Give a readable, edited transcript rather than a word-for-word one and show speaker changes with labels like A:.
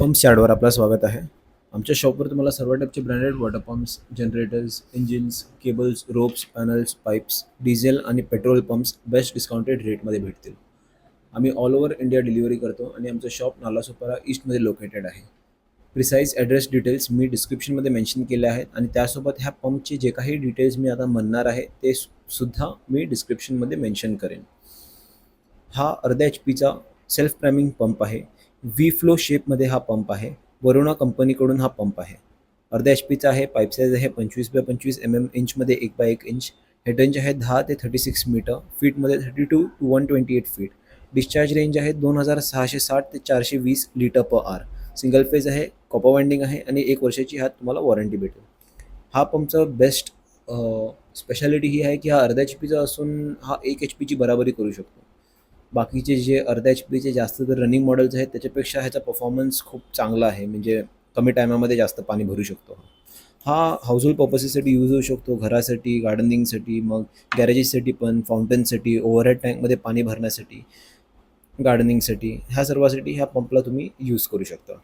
A: Pumps यार्डवर आपलं स्वागत आहे. आमच्या शॉपवर तुम्हाला सर्व टाईपचे branded water pumps, generators, engines, cables, ropes, panels, pipes, diesel आणि पेट्रोल पंप्स बेस्ट डिस्काउंटेड रेटमध्ये भेटतील. आम्ही ऑल ओव्हर इंडिया डिलिव्हरी करतो आणि आमचं शॉप नालासोपारा ईस्टमध्ये लोकेटेड आहे. प्रिसाईज ॲड्रेस डिटेल्स मी डिस्क्रिप्शनमध्ये मेन्शन केले आहेत आणि त्यासोबत ह्या पंपचे जे काही डिटेल्स मी आता म्हणणार आहे ते सुद्धा मी डिस्क्रिप्शनमध्ये मेन्शन करेन. हा अर्ध्या एच पीचा सेल्फ प्रायमिंग पंप आहे. व्ही फ्लो शेपमध्ये हा पंप आहे. वरुणा कंपनीकडून हा पंप आहे. अर्ध्या एच पीचा आहे. पाईप साईज आहे 25x25 इंचमध्ये 1x1 हेडरेंज आहे 10 ते 36 मीटर, फीटमध्ये 32 टू 128 फीट. डिस्चार्ज रेंज आहे 2660 ते 420 litre per R. Single phase आहे, कॉपर वाइंडिंग आहे आणि 1 वर्षाची ह्यात तुम्हाला वॉरंटी भेटेल. हा पंपचा बेस्ट स्पेशालिटी ही आहे की हा अर्ध्या एच पीचा असून हा 1 एच पीची बराबरी करू शकतो. बाकीचे जे अर्ध्या एच पीचे जास्त तर रनिंग मॉडेल्स आहेत त्याच्यापेक्षा ह्याचा परफॉर्मन्स खूप चांगला आहे, म्हणजे कमी टायमामध्ये जास्त पाणी भरू शकतो. हा हाऊसहोल्ड पर्पसेससाठी यूज होऊ शकतो, घरासाठी, गार्डनिंगसाठी, मग गॅरेजेससाठी पण, फाउंटनसाठी, ओव्हरहेड टँकमध्ये पाणी भरण्यासाठी, गार्डनिंगसाठी, ह्या सर्वासाठी ह्या पंपला तुम्ही यूज करू शकता.